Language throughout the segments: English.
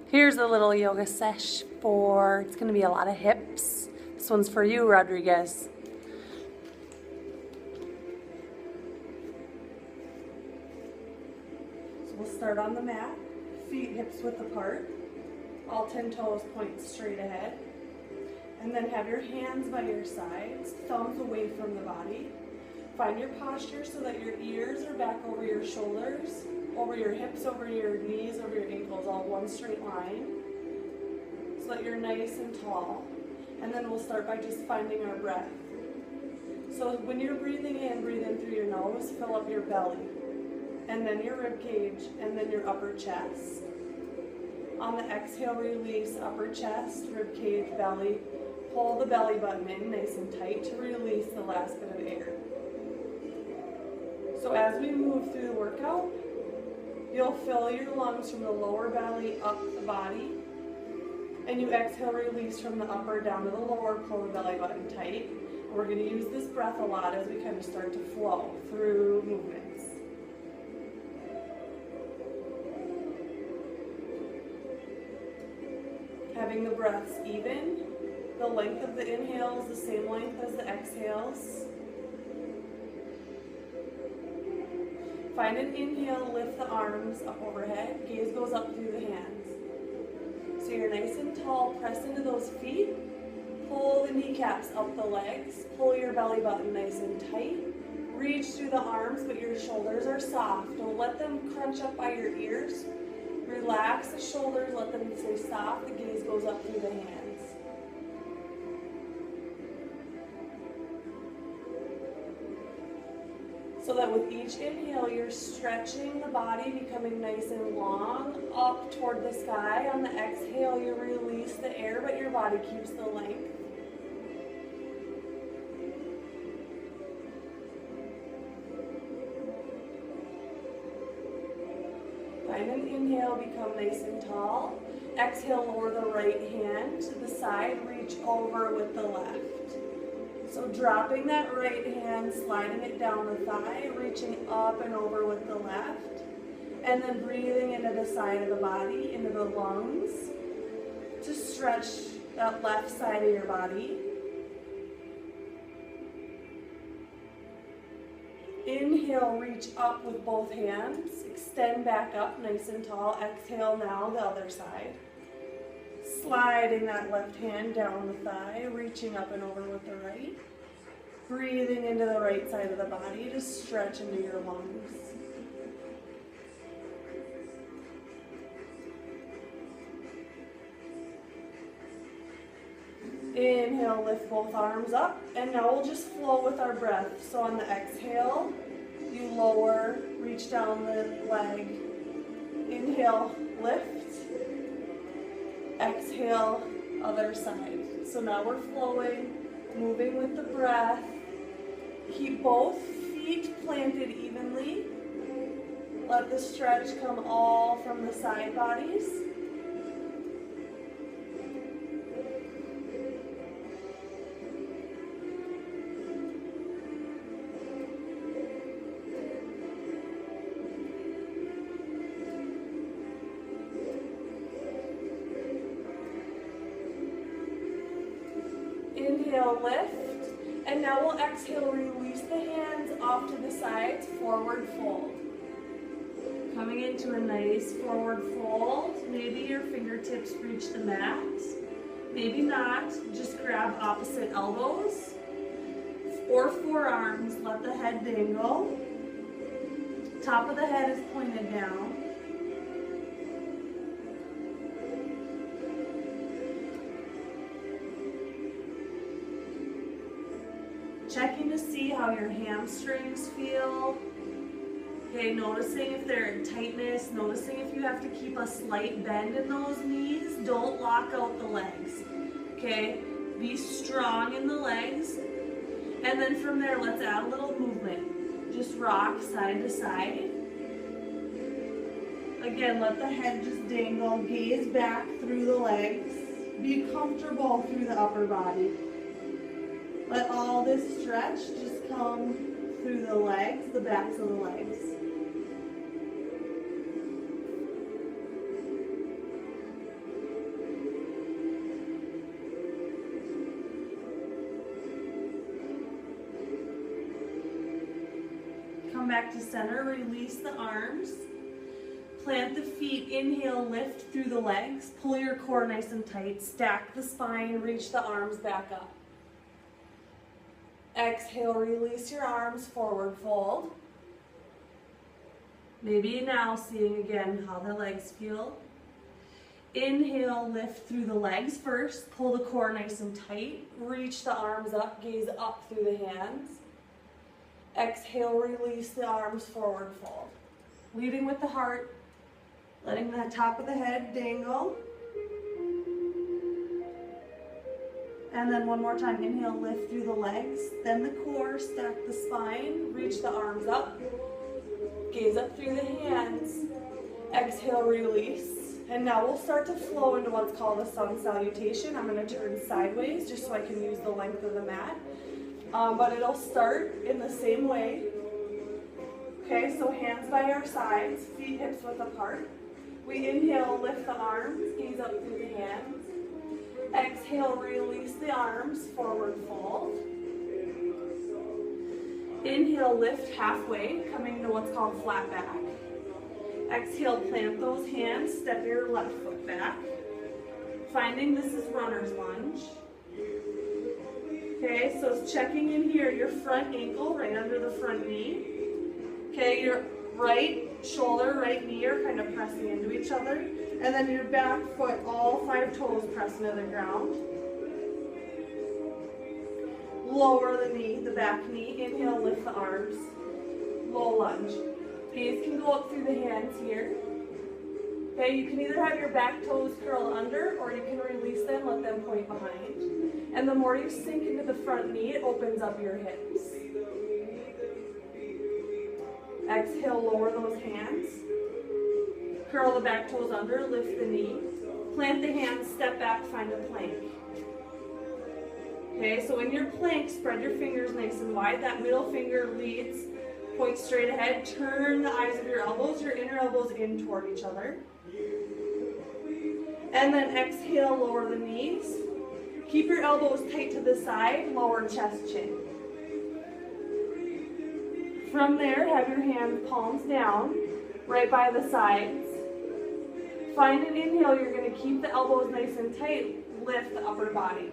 Here's a little yoga sesh for, it's going to be a lot of hips. This one's for you, Rodriguez. So we'll start on the mat, feet hips width apart, all 10 toes point straight ahead. And then have your hands by your sides, thumbs away from the body. Find your posture so that your ears are back over your shoulders, over your hips, over your knees, over your ankles, all one straight line, so that you're nice and tall. And then we'll start by just finding our breath. So when you're breathing in through your nose, fill up your belly, and then your rib cage, and then your upper chest. On the exhale, release upper chest, rib cage, belly. Pull the belly button in nice and tight to release the last bit of air. So as we move through the workout, you'll fill your lungs from the lower belly up the body, and you exhale, release from the upper down to the lower, pull the belly button tight. And we're going to use this breath a lot as we kind of start to flow through movements. Having the breaths even, the length of the inhale is the same length as the exhales. Find an inhale, lift the arms up overhead, gaze goes up through the hands. So you're nice and tall, press into those feet, pull the kneecaps up the legs, pull your belly button nice and tight, reach through the arms but your shoulders are soft. Don't let them crunch up by your ears. Relax the shoulders, let them stay soft, the gaze goes up through the hands. So that with each inhale, you're stretching the body, becoming nice and long, up toward the sky. On the exhale, you release the air, but your body keeps the length. Find an inhale, become nice and tall. Exhale, lower the right hand to the side, reach over with the left. So dropping that right hand, sliding it down the thigh, reaching up and over with the left, and then breathing into the side of the body, into the lungs, to stretch that left side of your body. Inhale, reach up with both hands, extend back up nice and tall. Exhale now, the other side. Sliding that left hand down the thigh, reaching up and over with the right. Breathing into the right side of the body to stretch into your lungs. Inhale, lift both arms up, and now we'll just flow with our breath. So on the exhale, you lower, reach down the leg. Inhale, lift. Exhale, other side. So now we're flowing, moving with the breath. Keep both feet planted evenly. Let the stretch come all from the side bodies. Inhale, lift, and now we'll exhale, release the hands off to the sides, forward fold. Coming into a nice forward fold, maybe your fingertips reach the mat, maybe not, just grab opposite elbows or forearms, let the head dangle, top of the head is pointed down. Checking to see how your hamstrings feel. Okay, noticing if they're in tightness, noticing if you have to keep a slight bend in those knees. Don't lock out the legs. Okay, be strong in the legs. And then from there, let's add a little movement. Just rock side to side. Again, let the head just dangle, gaze back through the legs. Be comfortable through the upper body. Let all this stretch just come through the legs, the backs of the legs. back to center, release the arms. Plant the feet, inhale, lift through the legs. Pull your core nice and tight. Stack the spine, reach the arms back up. Exhale, release your arms, forward fold. Maybe now seeing again how the legs feel. Inhale, lift through the legs first. Pull the core nice and tight. Reach the arms up, gaze up through the hands. Exhale, release the arms, forward fold. Leading with the heart, letting the top of the head dangle. And then one more time, inhale, lift through the legs. Then the core, stack the spine, reach the arms up. Gaze up through the hands. Exhale, release. And now we'll start to flow into what's called a sun salutation. I'm going to turn sideways just so I can use the length of the mat. But it'll start in the same way. Okay, so hands by our sides, feet hips width apart. We inhale, lift the arms, gaze up through the hands. Exhale, release the arms, forward fold. Inhale, lift halfway, coming to what's called flat back. Exhale, plant those hands, step your left foot back. Finding this is runner's lunge. Okay, so it's checking in here, your front ankle right under the front knee. Okay, your right shoulder, right knee are kind of pressing into each other. And then your back foot, all 5 toes pressing to the ground. Lower the knee, the back knee. Inhale, lift the arms. Low lunge. Gaze can go up through the hands here. Okay, you can either have your back toes curl under or you can release them, let them point behind. And the more you sink into the front knee, it opens up your hips. Exhale, lower those hands. Curl the back toes under, lift the knee. Plant the hands, step back, find a plank. Okay, so in your plank, spread your fingers nice and wide. That middle finger leads, point straight ahead. Turn the eyes of your elbows, your inner elbows in toward each other. And then exhale, lower the knees. Keep your elbows tight to the side, lower chest, chin. From there, have your hands palms down, right by the sides. Find an inhale, you're going to keep the elbows nice and tight, lift the upper body.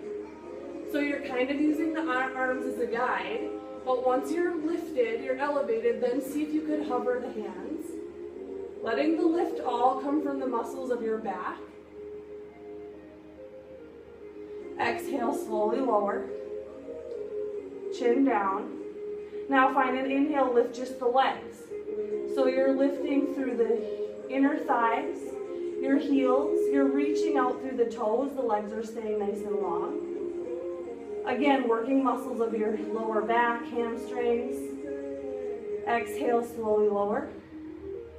So you're kind of using the arms as a guide, but once you're lifted, you're elevated, then see if you could hover the hands. Letting the lift all come from the muscles of your back. Exhale, slowly lower. Chin down. Now find an inhale, lift just the legs. So you're lifting through the inner thighs, your heels, you're reaching out through the toes, the legs are staying nice and long. Again, working muscles of your lower back, hamstrings. Exhale, slowly lower.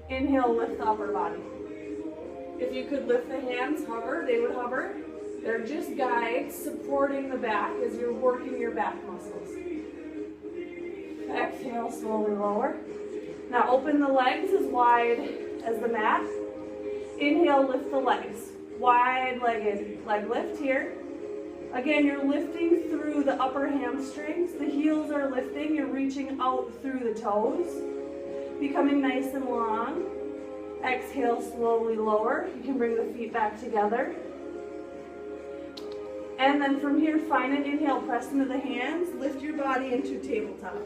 Inhale, lift the upper body. If you could lift the hands, hover, they would hover. They're just guides supporting the back as you're working your back muscles. Exhale, slowly lower. Now open the legs as wide as the mat. Inhale, lift the legs. Wide-legged leg lift here. Again, you're lifting through the upper hamstrings. The heels are lifting. You're reaching out through the toes. Becoming nice and long. Exhale, slowly lower. You can bring the feet back together. And then from here, find an inhale, press into the hands. Lift your body into tabletop.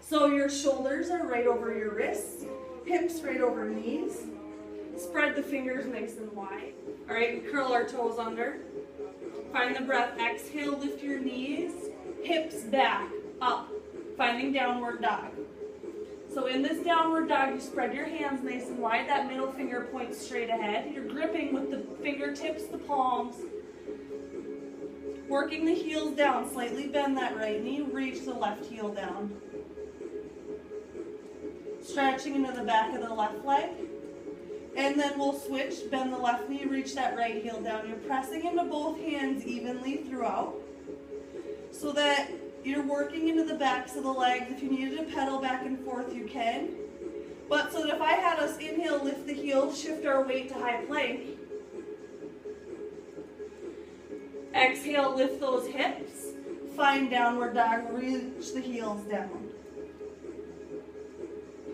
So your shoulders are right over your wrists. Hips right over knees. Spread the fingers nice and wide. All right, curl our toes under. Find the breath. Exhale, lift your knees. Hips back, up. Finding downward dog. So in this downward dog, you spread your hands nice and wide. That middle finger points straight ahead. You're gripping with the fingertips, the palms. Working the heels down. Slightly bend that right knee. Reach the left heel down. Stretching into the back of the left leg. And then we'll switch, bend the left knee, reach that right heel down. You're pressing into both hands evenly throughout so that you're working into the backs of the legs. If you needed to pedal back and forth, you can. But so that if I had us inhale, lift the heels, shift our weight to high plank. Exhale, lift those hips. Find downward dog, reach the heels down.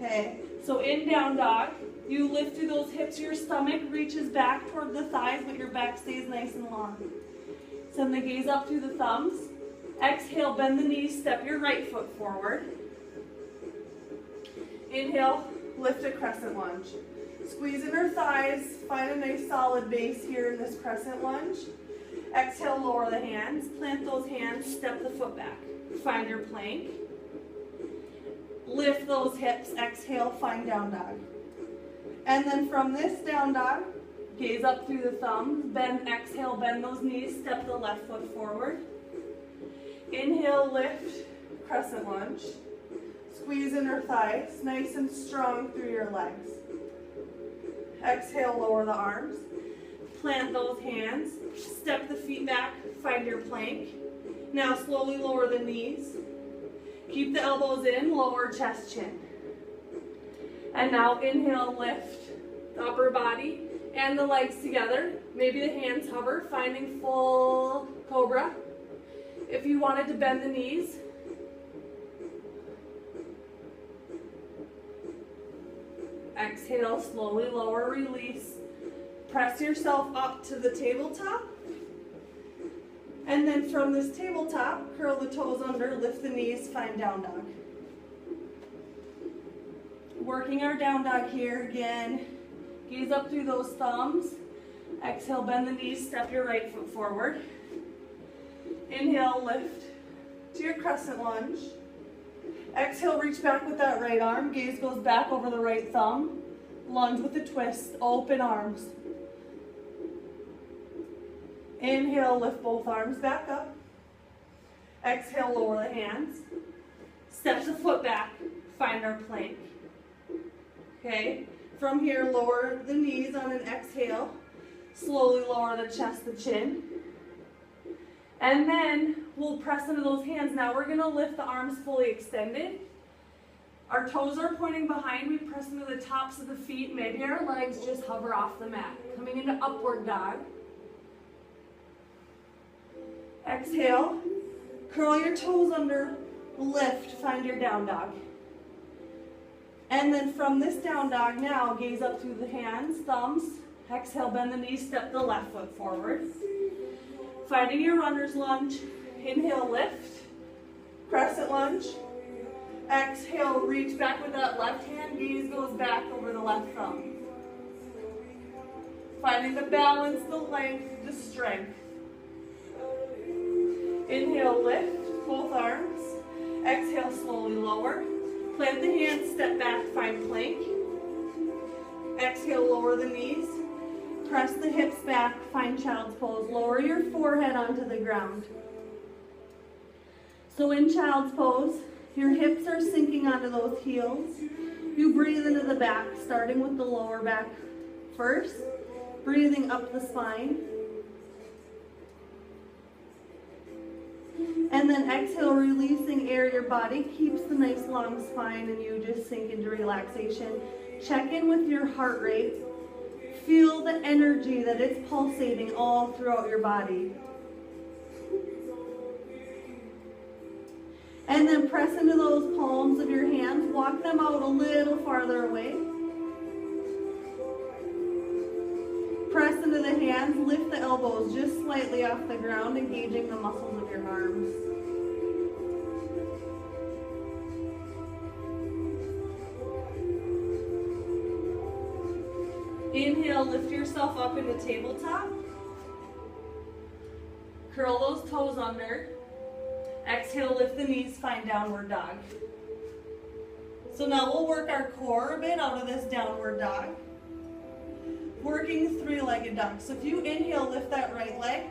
Okay, so in down dog, you lift through those hips, your stomach reaches back toward the thighs, but your back stays nice and long. Send the gaze up through the thumbs. Exhale, bend the knees, step your right foot forward. Inhale, lift a crescent lunge. Squeeze inner thighs, find a nice solid base here in this crescent lunge. Exhale, lower the hands, plant those hands, step the foot back. Find your plank. Lift those hips, exhale, find down dog. And then from this down dog, gaze up through the thumbs, bend, exhale, bend those knees, step the left foot forward. Inhale, lift, crescent lunge. Squeeze inner thighs, nice and strong through your legs. Exhale, lower the arms. Plant those hands, step the feet back, find your plank. Now slowly lower the knees. Keep the elbows in, lower chest, chin. And now inhale, lift the upper body and the legs together. Maybe the hands hover, finding full cobra. If you wanted to bend the knees, exhale, slowly lower, release. Press yourself up to the tabletop. And then from this tabletop, curl the toes under, lift the knees, find down dog. Working our down dog here again. Gaze up through those thumbs. Exhale, bend the knees, step your right foot forward. Inhale, lift to your crescent lunge. Exhale, reach back with that right arm. Gaze goes back over the right thumb. Lunge with a twist, open arms. Inhale, lift both arms back up. Exhale, lower the hands. Step the foot back, find our plank. Okay, from here, lower the knees on an exhale. Slowly lower the chest, the chin. And then we'll press into those hands. Now we're gonna lift the arms fully extended. Our toes are pointing behind. We press into the tops of the feet. Maybe our legs just hover off the mat. Coming into upward dog. Exhale, curl your toes under, lift, find your down dog. And then from this down dog now, gaze up through the hands, thumbs. Exhale, bend the knees, step the left foot forward. Finding your runner's lunge. Inhale, lift, crescent lunge. Exhale, reach back with that left hand, gaze goes back over the left thumb. Finding the balance, the length, the strength. Inhale, lift, both arms. Exhale, slowly lower. Plant the hands, step back, find plank. Exhale, lower the knees. Press the hips back, find child's pose. Lower your forehead onto the ground. So in child's pose, your hips are sinking onto those heels. You breathe into the back, starting with the lower back first. Breathing up the spine. And then exhale, releasing air. Your body keeps the nice long spine and you just sink into relaxation. Check in with your heart rate. Feel the energy that it's pulsating all throughout your body. And then press into those palms of your hands. Walk them out a little farther away. Press into the hands. Lift the elbows just slightly off the ground, engaging the muscles of your arms. Inhale, lift yourself up into tabletop. Curl those toes under. Exhale, lift the knees, find downward dog. So now we'll work our core a bit out of this downward dog. Working three-legged dog. So if you inhale, lift that right leg.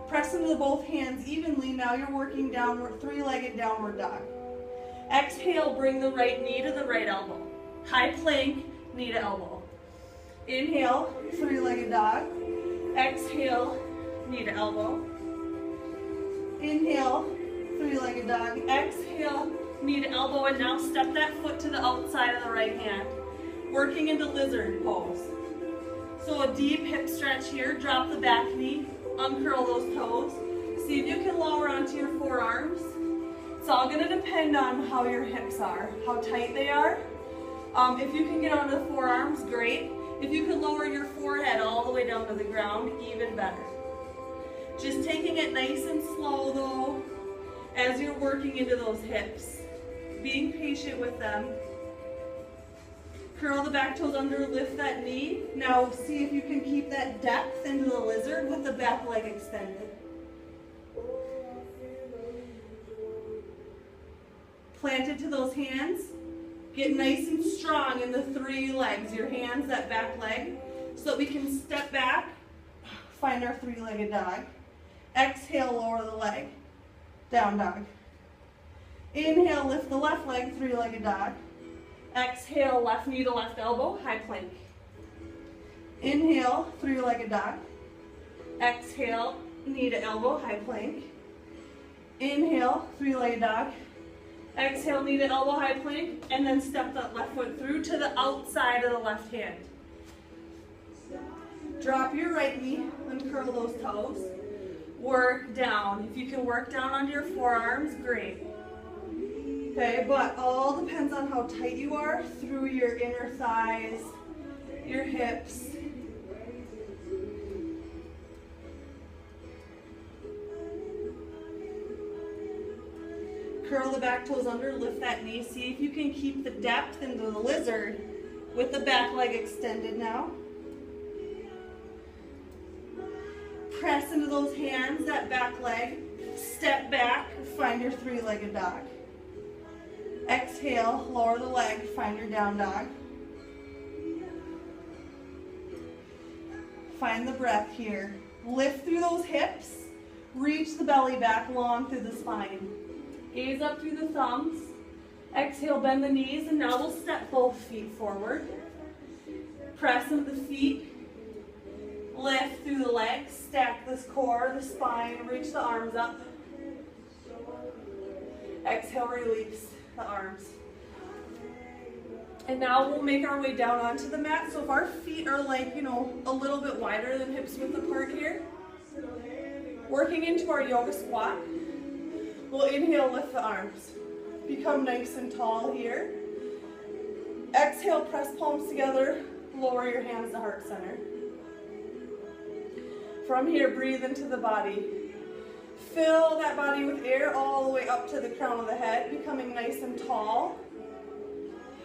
Press into both hands evenly. Now you're working downward, three-legged downward dog. Exhale, bring the right knee to the right elbow. High plank, knee to elbow. Inhale, three-legged dog. Exhale, knee to elbow. Inhale, three-legged dog. Exhale, knee to elbow. And now step that foot to the outside of the right hand. Working into lizard pose. So a deep hip stretch here. Drop the back knee. Uncurl those toes. See if you can lower onto your forearms. It's all going to depend on how your hips are, how tight they are. If you can get onto the forearms, great. If you can lower your forehead all the way down to the ground, even better. Just taking it nice and slow though, as you're working into those hips. Being patient with them. Curl the back toes under, lift that knee. Now see if you can keep that depth into the lizard with the back leg extended. Plant it to those hands. Get nice and strong in the three legs, your hands, that back leg, so that we can step back, find our three-legged dog. Exhale, lower the leg, down dog. Inhale, lift the left leg, three-legged dog. Exhale, left knee to left elbow, high plank. Inhale, three-legged dog. Exhale, knee to elbow, high plank. Inhale, three-legged dog. Exhale, knee to elbow, high plank, and then step that left foot through to the outside of the left hand. Drop your right knee and curl those toes. Work down. If you can work down onto your forearms, great. Okay, but all depends on how tight you are through your inner thighs, your hips. Curl the back toes under, lift that knee. See if you can keep the depth into the lizard with the back leg extended now. Press into those hands, that back leg. Step back, find your three-legged dog. Exhale, lower the leg, find your down dog. Find the breath here. Lift through those hips. Reach the belly back long through the spine. Gaze up through the thumbs. Exhale, bend the knees, and now we'll step both feet forward. Press into the feet. Lift through the legs, stack this core, the spine, reach the arms up. Exhale, release the arms. And now we'll make our way down onto the mat. So if our feet are like, a little bit wider than hips width apart here, working into our yoga squat, we'll inhale, lift the arms. Become nice and tall here. Exhale, press palms together, lower your hands to heart center. From here, breathe into the body. Fill that body with air all the way up to the crown of the head, becoming nice and tall.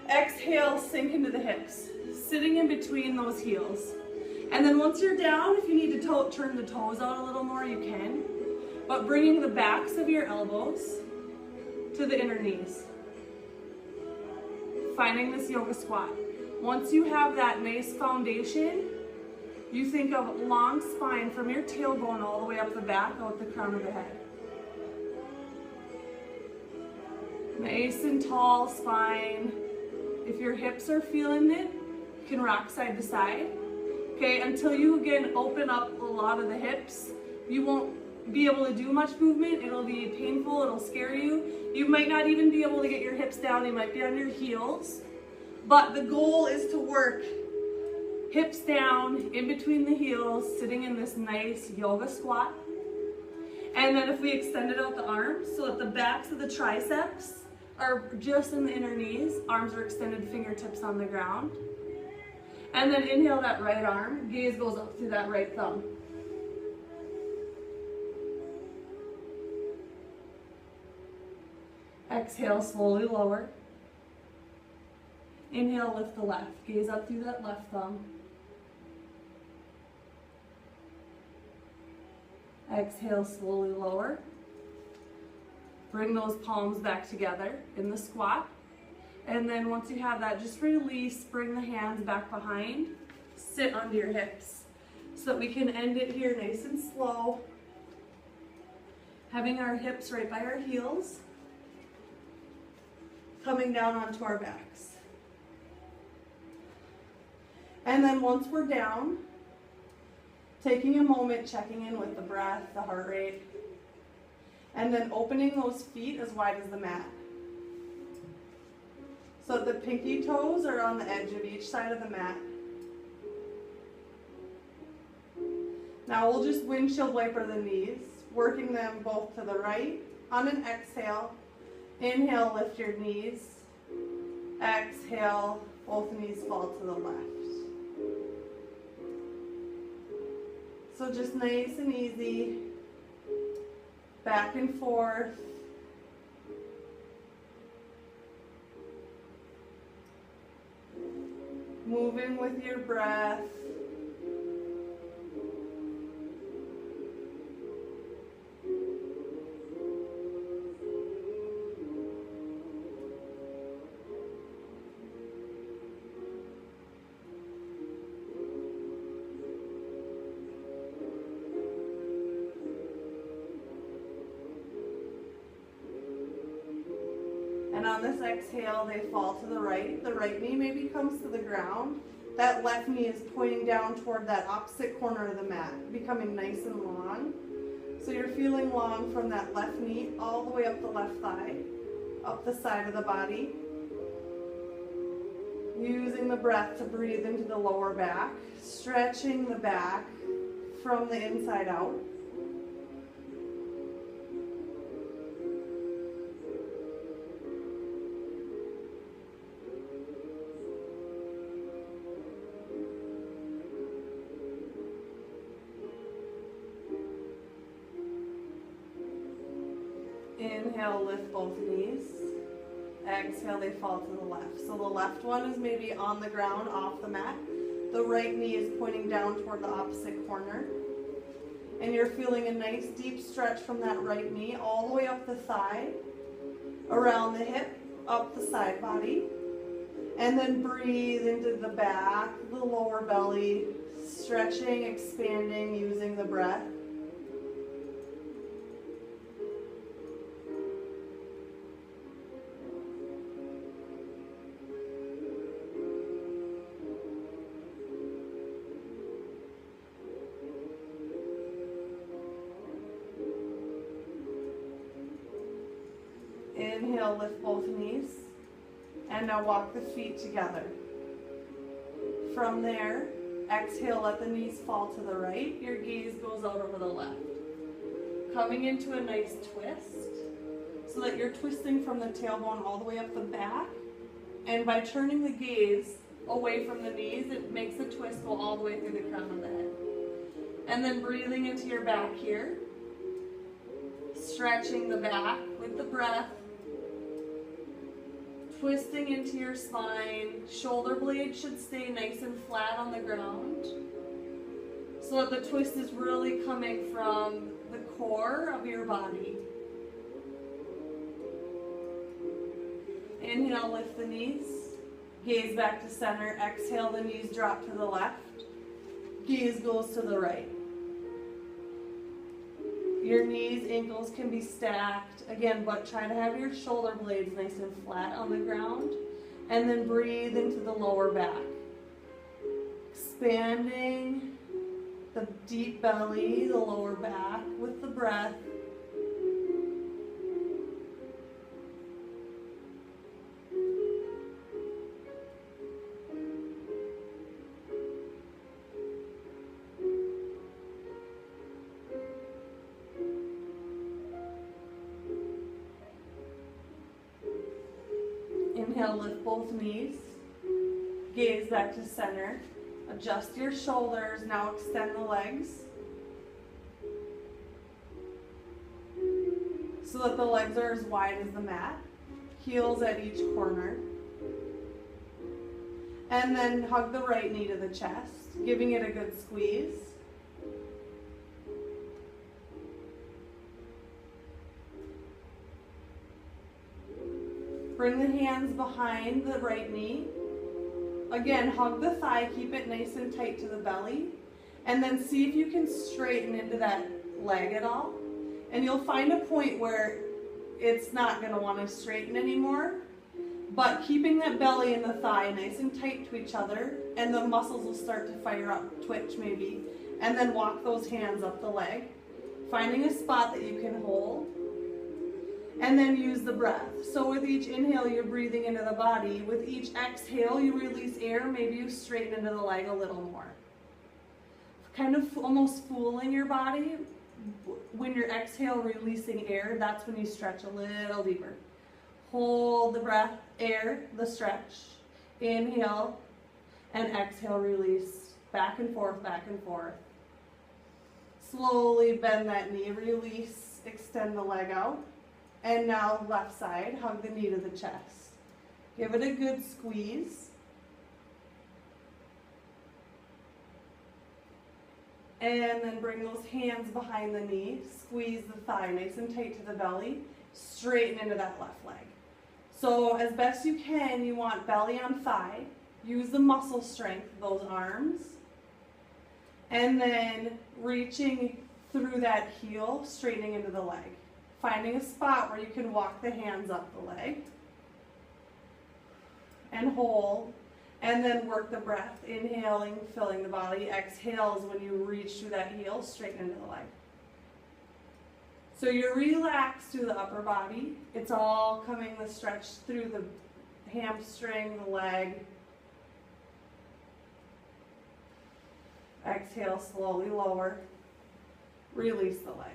Exhale, sink into the hips, sitting in between those heels. And then once you're down, if you need to turn the toes out a little more, you can. But bringing the backs of your elbows to the inner knees. Finding this yoga squat. Once you have that nice foundation, you think of long spine from your tailbone all the way up the back, out the crown of the head. Nice and tall spine. If your hips are feeling it, you can rock side to side. Okay, until you again open up a lot of the hips, you won't be able to do much movement. It'll be painful, it'll scare you. You might not even be able to get your hips down, you might be on your heels. But the goal is to work hips down, in between the heels, sitting in this nice yoga squat. And then if we extended out the arms so that the backs of the triceps are just in the inner knees, arms are extended, fingertips on the ground. And then inhale that right arm, gaze goes up through that right thumb. Exhale, slowly lower. Inhale, lift the left, gaze up through that left thumb. Exhale, slowly lower. Bring those palms back together in the squat. And then once you have that, just release, bring the hands back behind, sit onto your hips so that we can end it here nice and slow. Having our hips right by our heels, coming down onto our backs. And then once we're down, taking a moment, checking in with the breath, the heart rate, and then opening those feet as wide as the mat. So the pinky toes are on the edge of each side of the mat. Now we'll just windshield wiper the knees, working them both to the right. On an exhale, inhale, lift your knees. Exhale, Both knees fall to the left. So just nice and easy, back and forth. Moving with your breath. And on this exhale, they fall to the right. The right knee maybe comes to the ground. That left knee is pointing down toward that opposite corner of the mat, becoming nice and long. So you're feeling long from that left knee all the way up the left thigh, up the side of the body. Using the breath to breathe into the lower back, stretching the back from the inside out. Inhale, lift both knees. Exhale, they fall to the left. So the left one is maybe on the ground, off the mat. The right knee is pointing down toward the opposite corner. And you're feeling a nice deep stretch from that right knee all the way up the thigh, around the hip, up the side body. And then breathe into the back, the lower belly, stretching, expanding, using the breath. Inhale, lift both knees, and now walk the feet together. From there, exhale, let the knees fall to the right. Your gaze goes out over the left. Coming into a nice twist, so that you're twisting from the tailbone all the way up the back. And by turning the gaze away from the knees, it makes the twist go all the way through the crown of the head. And then breathing into your back here, stretching the back with the breath. Twisting into your spine, shoulder blades should stay nice and flat on the ground. So that the twist is really coming from the core of your body. Inhale, lift the knees. Gaze back to center. Exhale, the knees drop to the left. Gaze goes to the right. Your knees, ankles can be stacked. Again, but try to have your shoulder blades nice and flat on the ground. And then breathe into the lower back. Expanding the deep belly, the lower back with the breath. Inhale, lift both knees. Gaze back to center. Adjust your shoulders. Now extend the legs. So that the legs are as wide as the mat. Heels at each corner. And then hug the right knee to the chest, giving it a good squeeze. Bring the hands behind the right knee. Again, hug the thigh, keep it nice and tight to the belly. And then see if you can straighten into that leg at all. And you'll find a point where it's not going to want to straighten anymore. But keeping that belly and the thigh nice and tight to each other, and the muscles will start to fire up, twitch maybe. And then walk those hands up the leg, finding a spot that you can hold. And then use the breath. So with each inhale, you're breathing into the body. With each exhale, you release air. Maybe you straighten into the leg a little more. Kind of almost fooling your body. When you're exhale, releasing air, that's when you stretch a little deeper. Hold the breath, air, the stretch. Inhale and exhale, release. Back and forth, back and forth. Slowly bend that knee, release, extend the leg out. And now left side, hug the knee to the chest. Give it a good squeeze. And then bring those hands behind the knee, squeeze the thigh nice and tight to the belly, straighten into that left leg. So as best you can, you want belly on thigh. Use the muscle strength of those arms. And then reaching through that heel, straightening into the leg. Finding a spot where you can walk the hands up the leg. And hold. And then work the breath. Inhaling, filling the body. Exhales when you reach through that heel, straighten into the leg. So you're relaxed through the upper body. It's all coming the stretch through the hamstring, the leg. Exhale, slowly lower. Release the legs.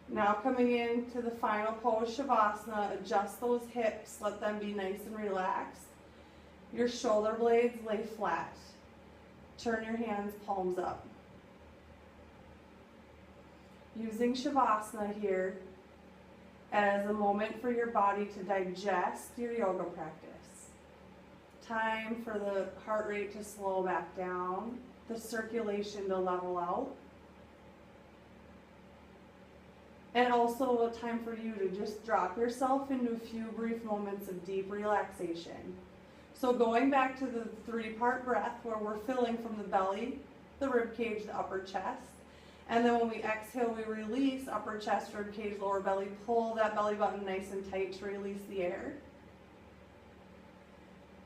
Now coming into the final pose, Shavasana, adjust those hips, let them be nice and relaxed. Your shoulder blades lay flat. Turn your hands palms up. Using Shavasana here as a moment for your body to digest your yoga practice. Time for the heart rate to slow back down, the circulation to level out. And also a time for you to just drop yourself into a few brief moments of deep relaxation. So going back to the 3-part breath where we're filling from the belly, the rib cage, the upper chest. And then when we exhale, we release upper chest, rib cage, lower belly. Pull that belly button nice and tight to release the air.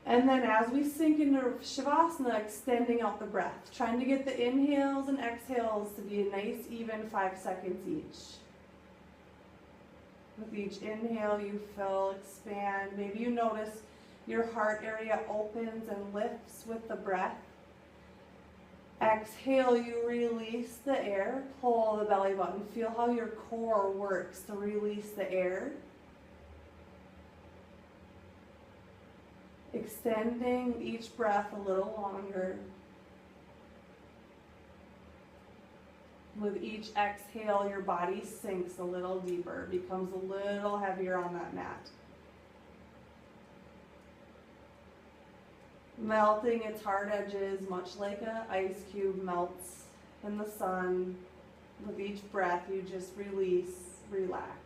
And then as we sink into Shavasana, extending out the breath. Trying to get the inhales and exhales to be a nice, even 5 seconds each. With each inhale, you fill, expand. Maybe you notice your heart area opens and lifts with the breath. Exhale, you release the air, pull the belly button. Feel how your core works to release the air. Extending each breath a little longer. With each exhale, your body sinks a little deeper, becomes a little heavier on that mat. Melting its hard edges, much like an ice cube melts in the sun. With each breath, you just release, relax.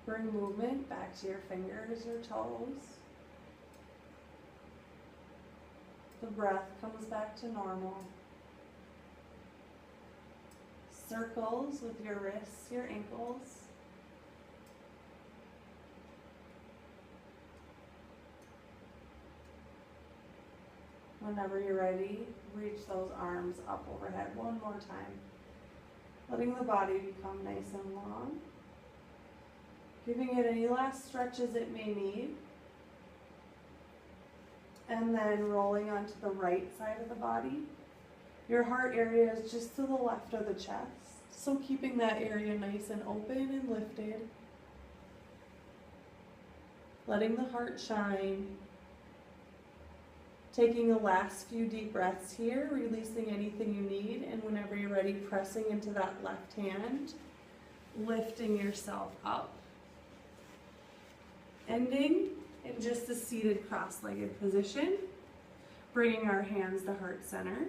Bring movement back to your fingers or toes. The breath comes back to normal. Circles with your wrists, your ankles. Whenever you're ready, reach those arms up overhead one more time. Letting the body become nice and long. Giving it any last stretches it may need. And then rolling onto the right side of the body. Your heart area is just to the left of the chest. So keeping that area nice and open and lifted. Letting the heart shine. Taking the last few deep breaths here, releasing anything you need. And whenever you're ready, pressing into that left hand, lifting yourself up. Ending in just a seated cross-legged position, bringing our hands to heart center.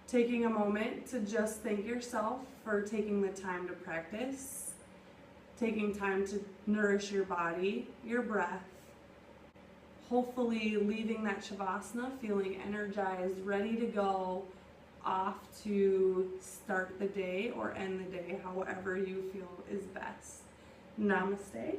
Taking a moment to just thank yourself for taking the time to practice, taking time to nourish your body, your breath, hopefully leaving that Shavasana feeling energized, ready to go off to start the day or end the day, however you feel is best. Namaste.